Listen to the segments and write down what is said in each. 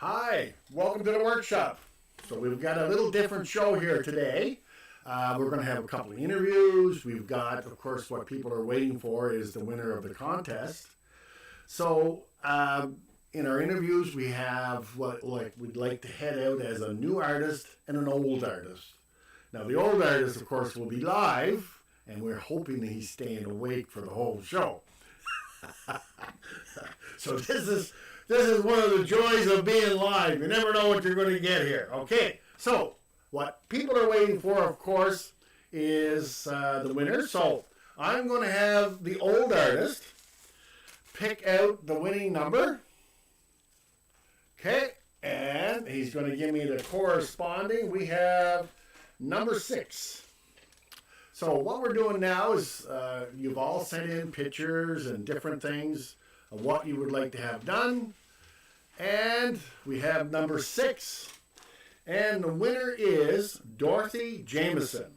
Hi, welcome to the workshop. So we've got a little different show here today. We're going to have a couple of interviews. We've got, of course, what people are waiting for is the winner of the contest. So in our interviews, we have what we'd like to head out as a new artist and an old artist. Now, the old artist, of course, will be live, and we're hoping that he's staying awake for the whole show. So this is one of the joys of being live. You never know what you're going to get here. Okay, so what people are waiting for, of course, is the winner. So I'm going to have the old artist pick out the winning number. Okay, and he's going to give me the corresponding. We have number 6. So what we're doing now is you've all sent in pictures and different things of what you would like to have done. And we have number 6. And the winner is Dorothy Jameson.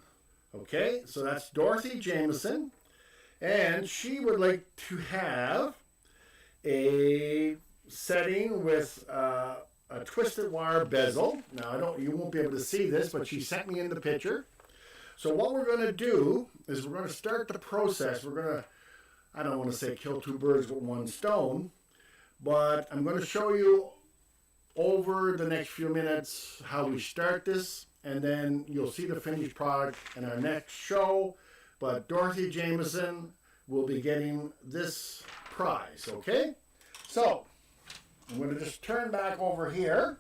Okay, so that's Dorothy Jameson. And she would like to have a setting with a twisted wire bezel. Now, you won't be able to see this, but she sent me in the picture. So what we're going to do is we're going to start the process. We're going to, I don't want to say kill 2 birds with 1 stone, but I'm going to show you over the next few minutes how we start this, and then you'll see the finished product in our next show. But Dorothy Jameson will be getting this prize, okay? So I'm going to just turn back over here,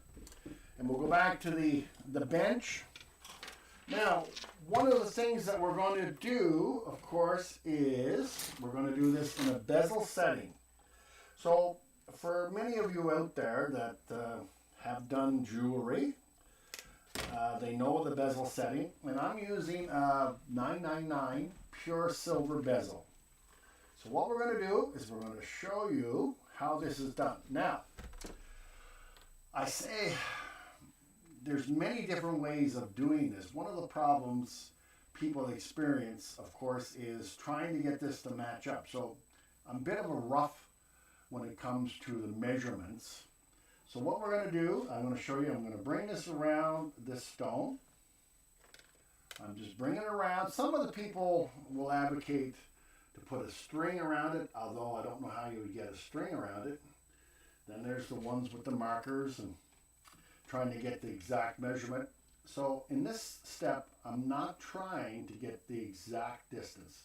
and we'll go back to the bench. Now, one of the things that we're going to do, of course, is we're going to do this in a bezel setting. So for many of you out there that have done jewelry, they know the bezel setting, and I'm using a 999 pure silver bezel. So what we're going to do is we're going to show you how this is done. Now, I say there's many different ways of doing this. One of the problems people experience, of course, is trying to get this to match up. So I'm a bit of a rough when it comes to the measurements. So what we're going to do, I'm going to show you, I'm going to bring this around this stone. I'm just bringing it around. Some of the people will advocate to put a string around it, although I don't know how you would get a string around it. Then there's the ones with the markers and trying to get the exact measurement. So in this step, I'm not trying to get the exact distance.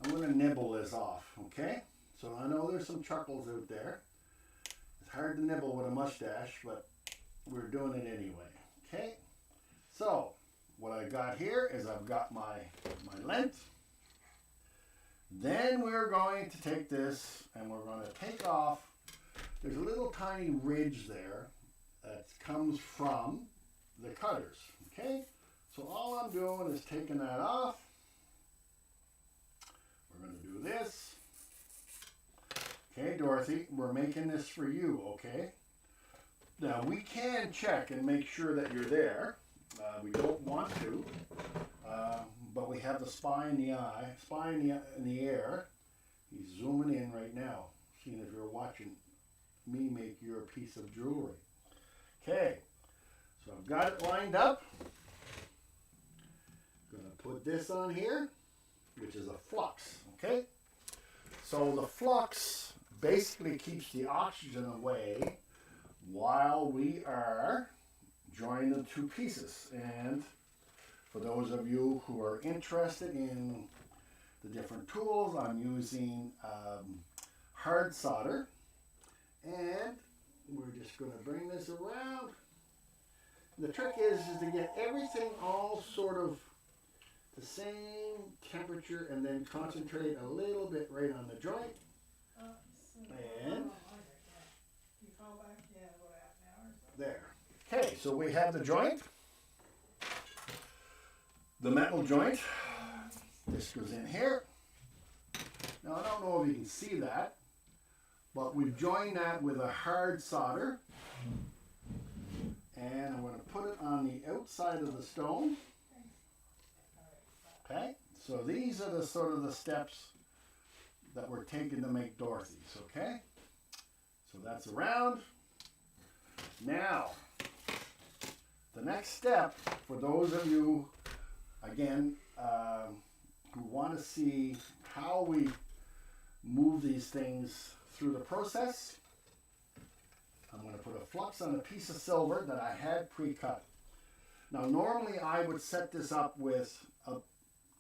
I'm going to nibble this off, okay? So I know there's some chuckles out there. It's hard to nibble with a mustache, but we're doing it anyway, okay? So what I got here is I've got my length. Then we're going to take this and we're going to take off. There's a little tiny ridge there that comes from the cutters, okay? So all I'm doing is taking that off. We're going to do this. Okay, Dorothy, we're making this for you, okay? Now, we can check and make sure that you're there. We don't want to, but we have the spy in the eye, spy in the air. He's zooming in right now, seeing if you're watching me make your piece of jewelry. Okay, so I've got it lined up. I'm going to put this on here, which is a flux, okay? So the flux basically keeps the oxygen away while we are joining the 2 pieces. And for those of you who are interested in the different tools, I'm using hard solder. And we're just going to bring this around. The trick is to get everything all sort of the same temperature and then concentrate a little bit right on the joint. And there. Okay, so we have the joint, the metal joint. This goes in here. Now I don't know if you can see that, but we've joined that with a hard solder. And I'm going to put it on the outside of the stone. Okay, so these are the sort of the steps that we're taking to make Dorothy's, okay? So that's around. Now, the next step for those of you, again, who want to see how we move these things through the process, I'm going to put a flux on a piece of silver that I had pre-cut. Now, normally I would set this up with a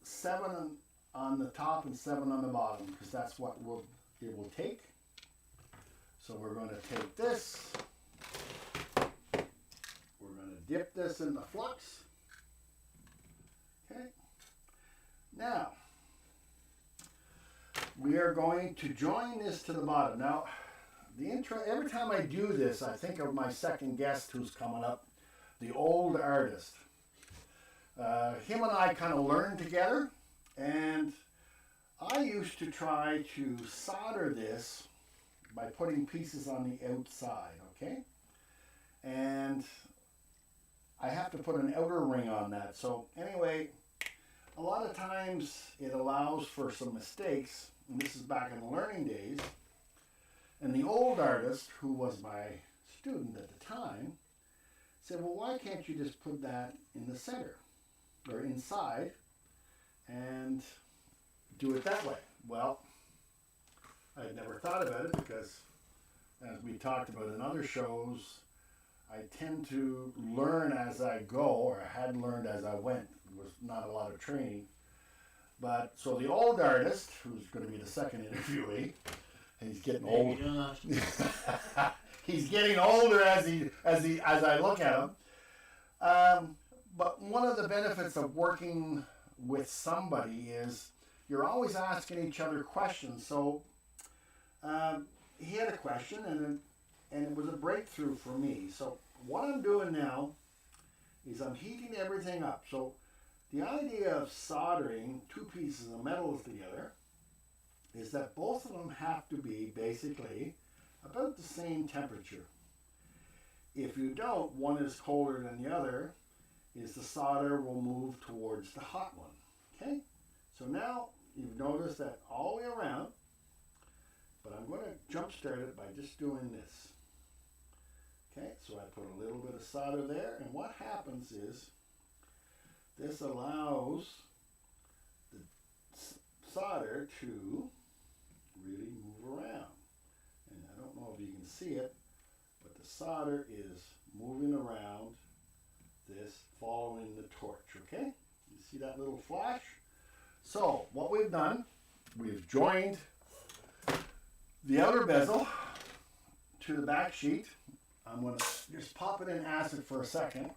7 on the top and 7 on the bottom, because that's what it will take. So we're going to take this, we're going to dip this in the flux. Okay. Now, we are going to join this to the bottom. Now, every time I do this, I think of my second guest who's coming up, the old artist. Him and I kind of learned together, and I used to try to solder this by putting pieces on the outside, okay? And I have to put an outer ring on that. So anyway, a lot of times it allows for some mistakes, and this is back in the learning days. And the old artist, who was my student at the time, said, well, why can't you just put that in the center or inside and do it that way? Well, I had never thought about it because, as we talked about in other shows, I tend to learn as I go, or I had learned as I went. There was not a lot of training. But so the old artist, who's going to be the second interviewee, he's getting old. He's getting older as I look at him. But one of the benefits of working with somebody is you're always asking each other questions. So he had a question, and it was a breakthrough for me. So what I'm doing now is I'm heating everything up. So the idea of soldering two pieces of metals together is that both of them have to be basically about the same temperature. If you don't, one is colder than the other, is the solder will move towards the hot one. Okay? So now you've noticed that all the way around, but I'm going to jump start it by just doing this. Okay, so I put a little bit of solder there, and what happens is this allows the solder to really move around. And I don't know if you can see it, but the solder is moving around this, following the torch, okay? You see that little flash? So what we've done, we've joined the outer bezel to the back sheet. I'm going to just pop it in acid for a second.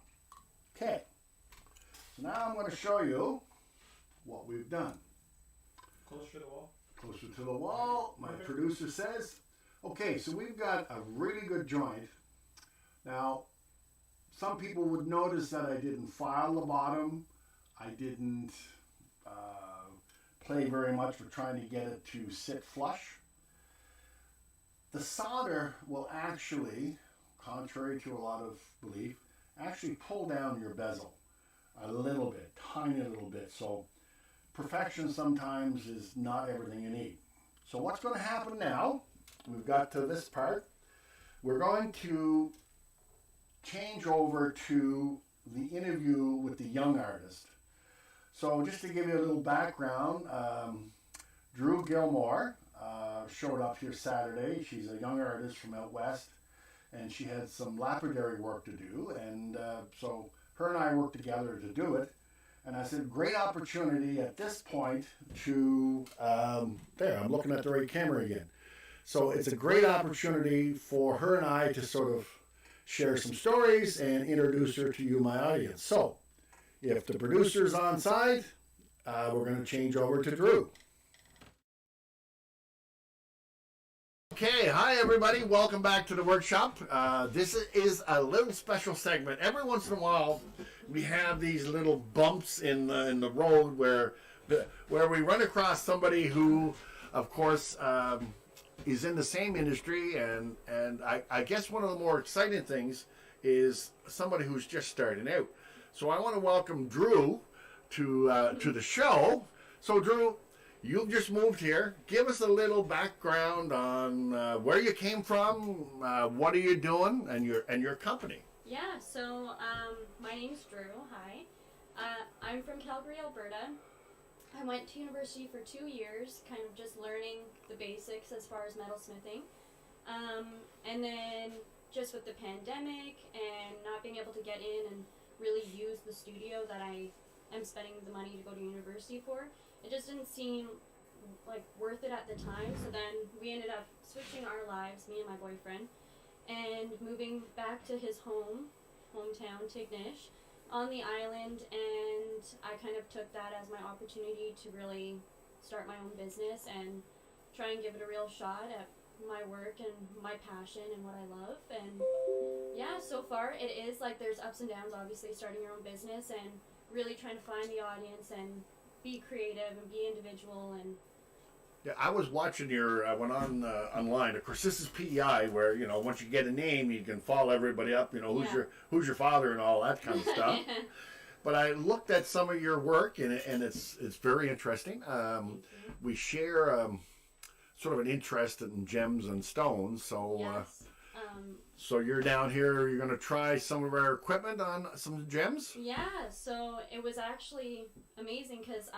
Okay. So now I'm going to show you what we've done. Closer to the wall. Closer to the wall, my producer says. Okay, so we've got a really good joint. Now, some people would notice that I didn't file the bottom. I didn't play very much with trying to get it to sit flush. The solder will actually, contrary to a lot of belief, actually pull down your bezel a little bit, tiny little bit. So perfection sometimes is not everything you need. So what's going to happen now, we've got to this part, we're going to change over to the interview with the young artist. So just to give you a little background, Drew Gilmore showed up here Saturday. She's a young artist from out west, and she had some lapidary work to do, and so her and I worked together to do it. And I said, great opportunity at this point to, there, I'm looking at the right camera again. So it's a great opportunity for her and I to sort of share some stories and introduce her to you, my audience. So if the producer's on side, we're going to change over to Drew. Okay, hi everybody, welcome back to the workshop. This is a little special segment. Every once in a while, we have these little bumps in the road where we run across somebody who, of course, is in the same industry, and I guess one of the more exciting things is somebody who's just starting out. So I want to welcome Drew to the show. So Drew, you've just moved here. Give us a little background on where you came from, what are you doing, and your company. Yeah, so my name's Drew. Hi. I'm from Calgary, Alberta. I went to university for 2 years, kind of just learning the basics as far as metalsmithing. And then just with the pandemic and not being able to get in and really use the studio that I am spending the money to go to university for, it just didn't seem like worth it at the time. So then we ended up switching our lives, me and my boyfriend, and moving back to his hometown, Tignish, on the island, and I kind of took that as my opportunity to really start my own business and try and give it a real shot at my work and my passion and what I love. And yeah, so far it is like there's ups and downs, obviously, starting your own business and really trying to find the audience and be creative and be individual. And Yeah, I was watching I went on online. Of course, this is PEI, where once you get a name, you can follow everybody up. Who's your father and all that kind of stuff. But I looked at some of your work, and it's very interesting. We share sort of an interest in gems and stones. So yes. so you're down here. You're going to try some of our equipment on some gems. Yeah, so it was actually amazing because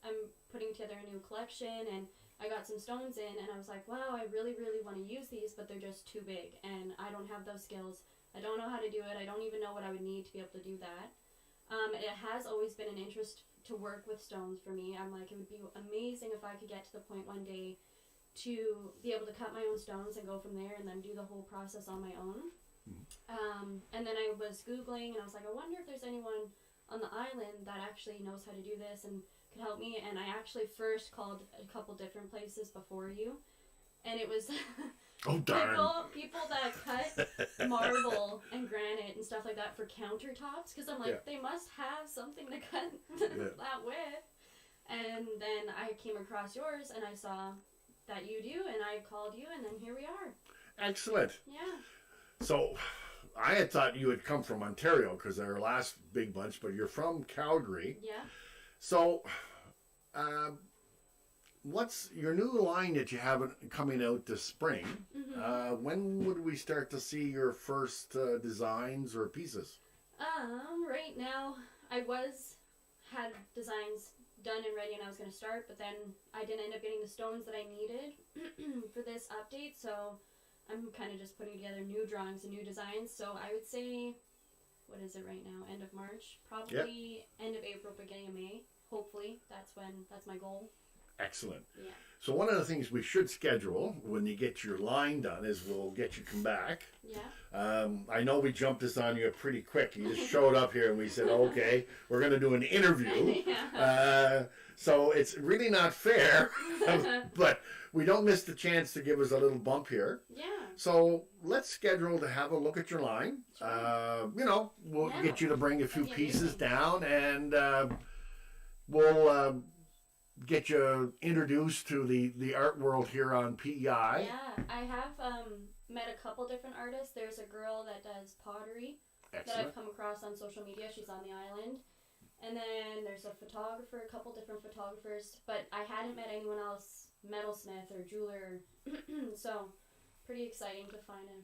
I'm putting together a new collection, and I got some stones in, and I was like, wow, I really, really want to use these, but they're just too big, and I don't have those skills. I don't know how to do it. I don't even know what I would need to be able to do that. It has always been an interest to work with stones for me. I'm like, it would be amazing if I could get to the point one day to be able to cut my own stones and go from there and then do the whole process on my own. And then I was Googling, and I was like, I wonder if there's anyone on the island that actually knows how to do this and could help me. And I actually first called a couple different places before you, and it was Oh darn! people that cut marble and granite and stuff like that for countertops, because I'm like, they must have something to cut that with. And then I came across yours, and I saw that you do, and I called you, and then here we are. Excellent. Yeah. So I had thought you had come from Ontario because they're our last big bunch, but you're from Calgary. Yeah. So what's your new line that you have coming out this spring? Mm-hmm. When would we start to see your first designs or pieces? Right now, I had designs done and ready, and I was going to start, but then I didn't end up getting the stones that I needed for this update, so I'm kind of just putting together new drawings and new designs. So I would say, what is it right now? End of March? Probably end of April, beginning of May. Hopefully, that's my goal. Excellent. Yeah. So one of the things we should schedule when you get your line done is we'll get you come back. Yeah. I know we jumped this on you pretty quick. You just showed up here and we said, okay, we're going to do an interview. Yeah. So it's really not fair, but we don't miss the chance to give us a little bump here. Yeah. So let's schedule to have a look at your line. Sure. We'll Yeah. get you to bring a few That'd be pieces amazing. down, and we'll get you introduced to the art world here on PEI. Yeah, I have met a couple different artists. There's a girl that does pottery that Excellent. I've come across on social media. She's on the island. And then there's a photographer, a couple different photographers, but I hadn't met anyone else, metalsmith or jeweler. So pretty exciting to find him.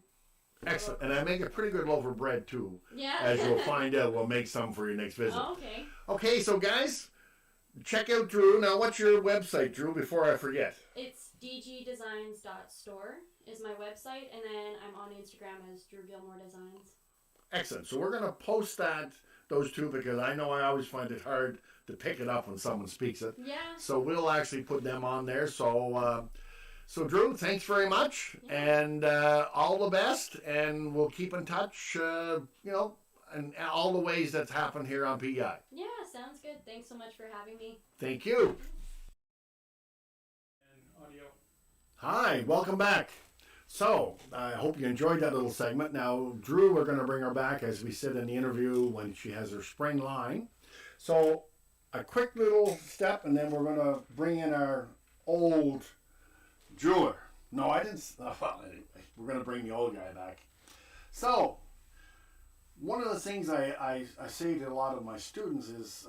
Excellent. And I make a pretty good loaf of bread too. Yeah. As you'll find out, we'll make some for your next visit. Oh, okay. Okay, so guys, check out Drew. Now, what's your website, Drew, before I forget? It's dgdesigns.store is my website, and then I'm on Instagram as Drew Gilmore Designs. Excellent. So we're going to post those two, because I know I always find it hard to pick it up when someone speaks it. Yeah. So we'll actually put them on there. So Drew, thanks very much, and all the best, and we'll keep in touch, and all the ways that's happened here on PEI. Yeah, sounds good. Thanks so much for having me. Thank you. And audio. Hi, welcome back. So, I hope you enjoyed that little segment. Now, Drew, we're going to bring her back, as we said in the interview, when she has her spring line. So, a quick little step, and then we're going to bring in our old jeweler. No, I didn't. Well, anyway, we're going to bring the old guy back. So, one of the things I say to a lot of my students is,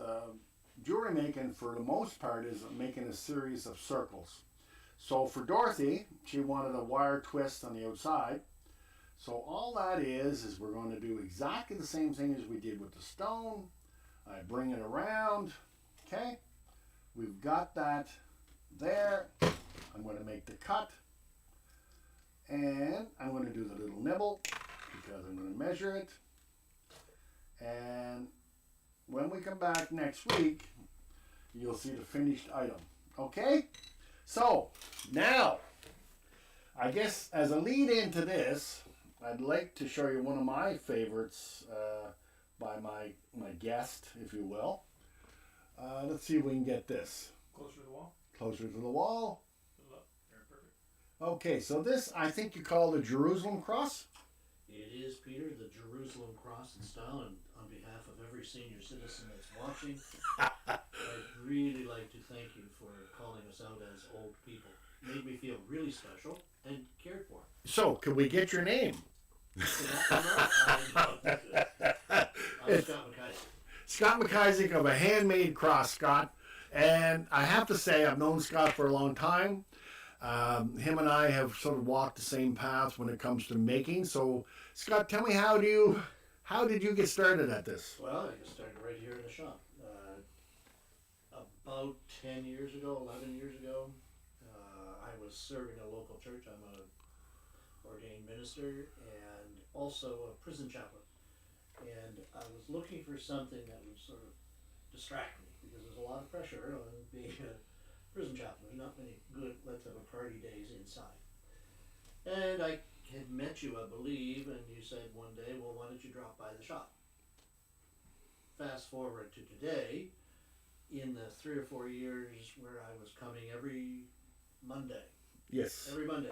jewelry making, for the most part, is making a series of circles. So for Dorothy, she wanted a wire twist on the outside. So all that is we're going to do exactly the same thing as we did with the stone. I bring it around, okay? We've got that there. I'm going to make the cut. And I'm going to do the little nibble because I'm going to measure it. And when we come back next week, you'll see the finished item. Okay? So, now, I guess as a lead into this, I'd like to show you one of my favorites by my guest, if you will. Let's see if we can get this. Closer to the wall. Closer to the wall. There, perfect. Okay, so this I think you call the Jerusalem Cross. It is, Peter, the Jerusalem Cross in style, and on behalf of every senior citizen that's watching, I'd really like to thank you for calling us out as old people. Made me feel really special and cared for. So, could we get your name? I'm Scott McKay. Scott McIsaac of a Handmade Cross, Scott. And I have to say, I've known Scott for a long time. Him and I have sort of walked the same path when it comes to making. So, Scott, tell me, how did you get started at this? Well, I got started right here in the shop. About 10 years ago, 11 years ago, I was serving a local church. I'm a ordained minister and also a prison chaplain. And I was looking for something that would sort of distract me because there's a lot of pressure on being a prison chaplain. There's not many good let's have a party days inside. And I had met you, I believe, and you said one day, well, why don't you drop by the shop? Fast forward to today, in the 3 or 4 years where I was coming every Monday. Yes. Every Monday.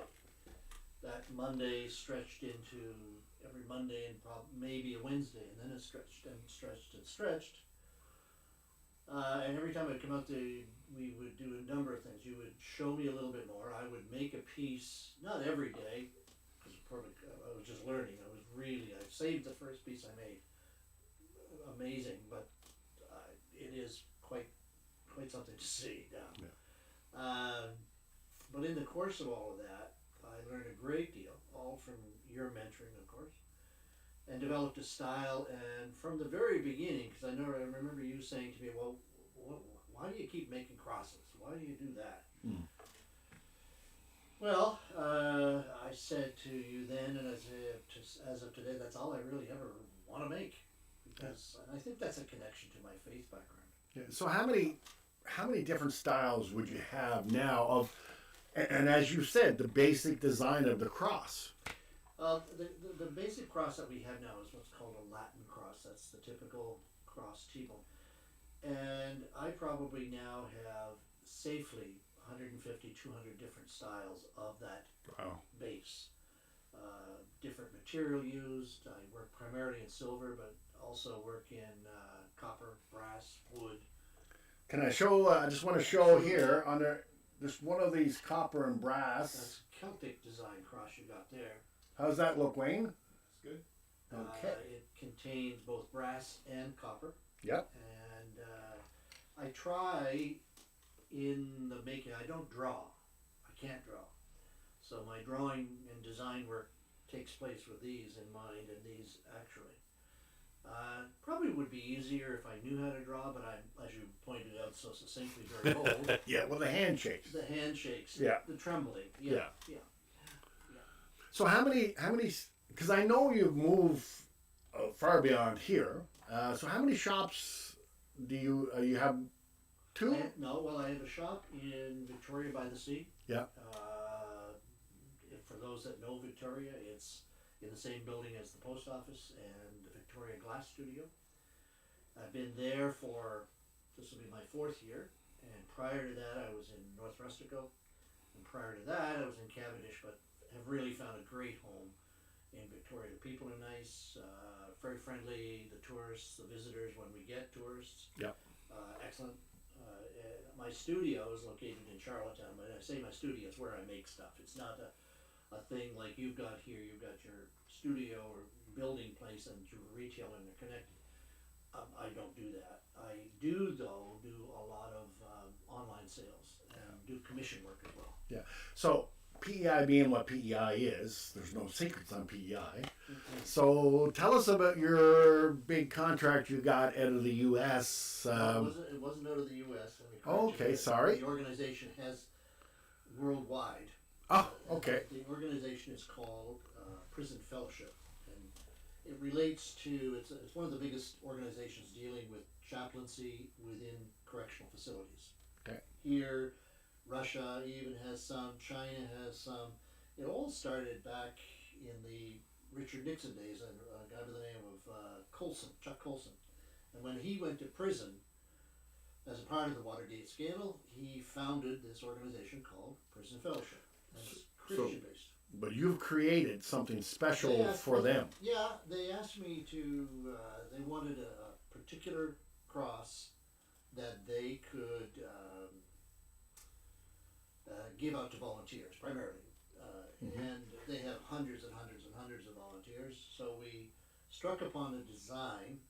That Monday stretched into every Monday and maybe a Wednesday, and then it stretched and stretched and stretched. And every time I'd come out there, we would do a number of things. You would show me a little bit more. I would make a piece, not every day, because I was just learning. I saved the first piece I made. Amazing, but it is quite something to see now. Yeah. But in the course of all of that, I learned a great deal, all from your mentoring, of course, and developed a style. And from the very beginning, because I remember you saying to me, well, why do you keep making crosses? Why do you do that? Mm. Well, I said to you then, and as of today, that's all I really ever want to make. Because and I think that's a connection to my faith background. Yeah. So how many different styles would you have now of, and as you said, the basic design of the cross? The basic cross that we have now is what's called a Latin cross. That's the typical cross T-bone. And I probably now have safely 150, 200 different styles of that base. Different material used. I work primarily in silver, but also work in copper, brass, wood. Can I show, I just want to show here, under just one of these copper and brass. That's Celtic design cross you got there. How's that look, Wayne? That's good. Okay. It contains both brass and copper. Yep. And I try in the making, I don't draw. I can't draw. So my drawing and design work takes place with these in mind, and these actually. Probably would be easier if I knew how to draw, but I'm, as you pointed out so succinctly, very old. Yeah, well, the handshakes. The handshakes. Yeah. The trembling. Yeah. Yeah. So how many, because I know you've moved far beyond here, so how many shops do you have? Two? I have a shop in Victoria by the Sea. Yeah. For those that know Victoria, it's in the same building as the post office and the Victoria Glass Studio. I've been there this will be my 4th year, and prior to that I was in North Rustico, and prior to that I was in Cavendish, but have really found a great home in Victoria. The people are nice, very friendly, the tourists, the visitors when we get tourists. Yeah. Excellent. My studio is located in Charlottetown. When I say my studio, it's where I make stuff. It's not a thing like you've got here. You've got your studio or building place and your retail, and they're connected. I don't do that. I do, though, do a lot of online sales and do commission work as well. Yeah. So PEI being what PEI is, there's no secrets on PEI. So tell us about your big contract you got out of the U.S. It wasn't out of the U.S. Let me correct you Okay, there. sorry. The organization has worldwide. Oh, okay. The organization is called Prison Fellowship, and it relates to, it's one of the biggest organizations dealing with chaplaincy within correctional facilities. Okay. Here, Russia even has some, China has some. It all started back in the Richard Nixon days, a guy by the name of Chuck Colson. And when he went to prison, as a part of the Watergate scandal, he founded this organization called Prison Fellowship. And it's Christian based. But you've created something special for them. Yeah, they asked me to, they wanted a particular cross that they could give out to volunteers, primarily. And they have hundreds and hundreds and hundreds of volunteers. So we struck upon a design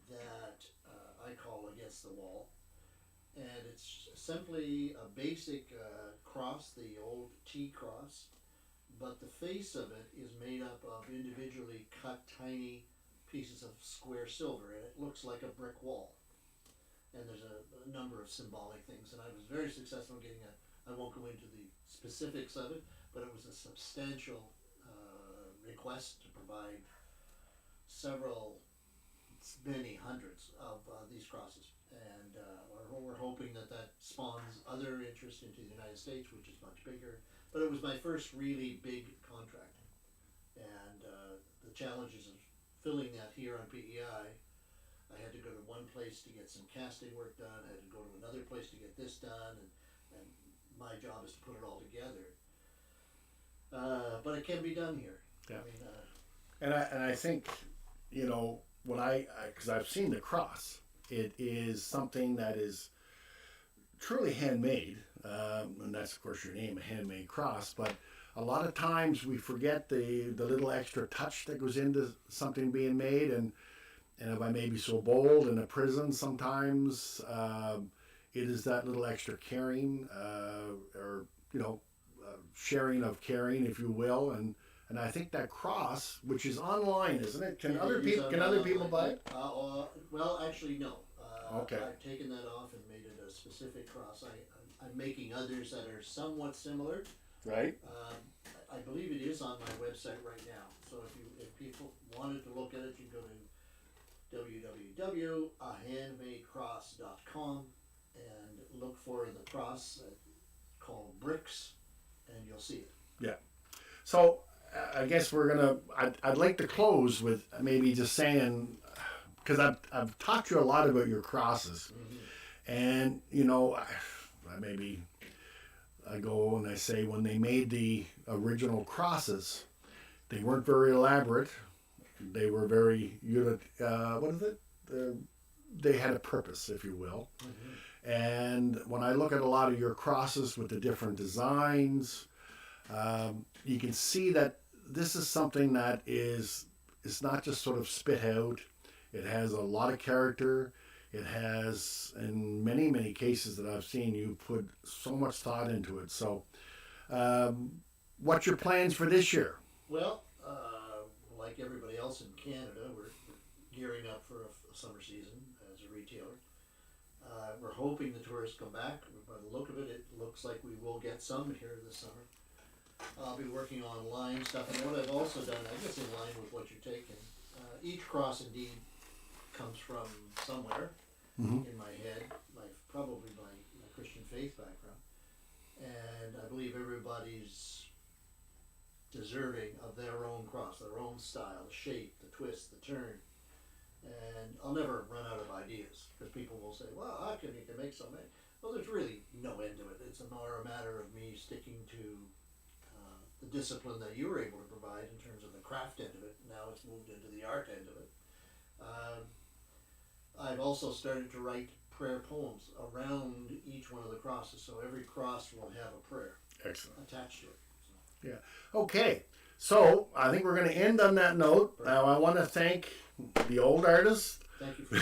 that I call Against the Wall. And it's simply a basic cross, the old T cross, but the face of it is made up of individually cut tiny pieces of square silver, and it looks like a brick wall. And there's a number of symbolic things, and I was very successful in getting I won't go into the specifics of it, but it was a substantial request to provide many hundreds of these crosses. And we're hoping that spawns other interest into the United States, which is much bigger. But it was my first really big contract. And the challenges of filling that here on PEI, I had to go to one place to get some casting work done, I had to go to another place to get this done, and my job is to put it all together. But it can be done here. Yeah. I mean, And I think, you know, when because I've seen the cross, it is something that is truly handmade, and that's of course your name, a handmade cross. But a lot of times we forget the little extra touch that goes into something being made, and if I may be so bold, in a prison sometimes it is that little extra caring, or sharing of caring, if you will, and I think that cross, which is online, isn't it? Can other people buy it? Well, actually, no. Okay. I've taken that off and made it a specific cross. I'm making others that are somewhat similar. Right. I believe it is on my website right now. So if people wanted to look at it, you can go to www.handmadecross.com and look for the cross called Bricks, and you'll see it. Yeah. So I guess I'd like to close with maybe just saying, because I've talked to you a lot about your crosses, and I go and I say when they made the original crosses, they weren't very elaborate. They were very they had a purpose, if you will. And when I look at a lot of your crosses with the different designs, you can see that this is something that is not just sort of spit out. It has a lot of character. It has, in many, many cases that I've seen, you put so much thought into it. So, what's your plans for this year? Well, like everybody else in Canada, we're gearing up for a summer season as a retailer. We're hoping the tourists come back. By the look of it, it looks like we will get some here this summer. I'll be working on line stuff, and what I've also done, I guess in line with what you're taking, each cross indeed comes from somewhere in my head, probably my Christian faith background, and I believe everybody's deserving of their own cross, their own style, the shape, the twist, the turn, and I'll never run out of ideas, because people will say, well, how come you can make so many? Well, there's really no end to it. It's more a matter of me sticking to the discipline that you were able to provide in terms of the craft end of it. Now it's moved into the art end of it. I've also started to write prayer poems around each one of the crosses, so every cross will have a prayer Excellent. attached to it. Okay, so I think we're going to end on that note. Now I want to thank the old artist, Thank you for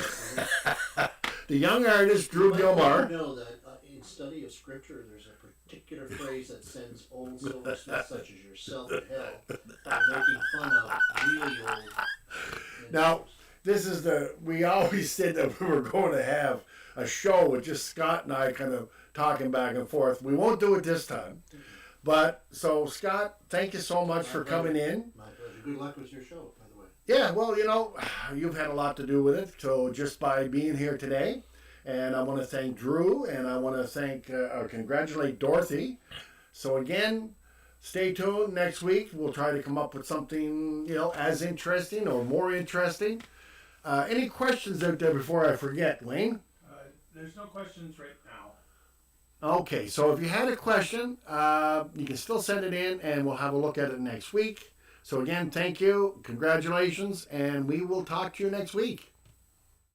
that. the young artist Drew Gilmar. You know that in study of scripture, there's a particular phrase that sends old silversmiths such as yourself to hell by making fun of really old. Now, this is we always said that we were going to have a show with just Scott and I kind of talking back and forth. We won't do it this time. But, so Scott, thank you so much for coming in. My pleasure. Good luck with your show, by the way. Yeah, well, you've had a lot to do with it, so just by being here today. And I want to thank Drew, and I want to thank, congratulate Dorothy. So again, stay tuned. Next week, we'll try to come up with something, as interesting or more interesting. Any questions out there before I forget, Wayne? There's no questions right now. Okay, so if you had a question, you can still send it in, and we'll have a look at it next week. So again, thank you, congratulations, and we will talk to you next week.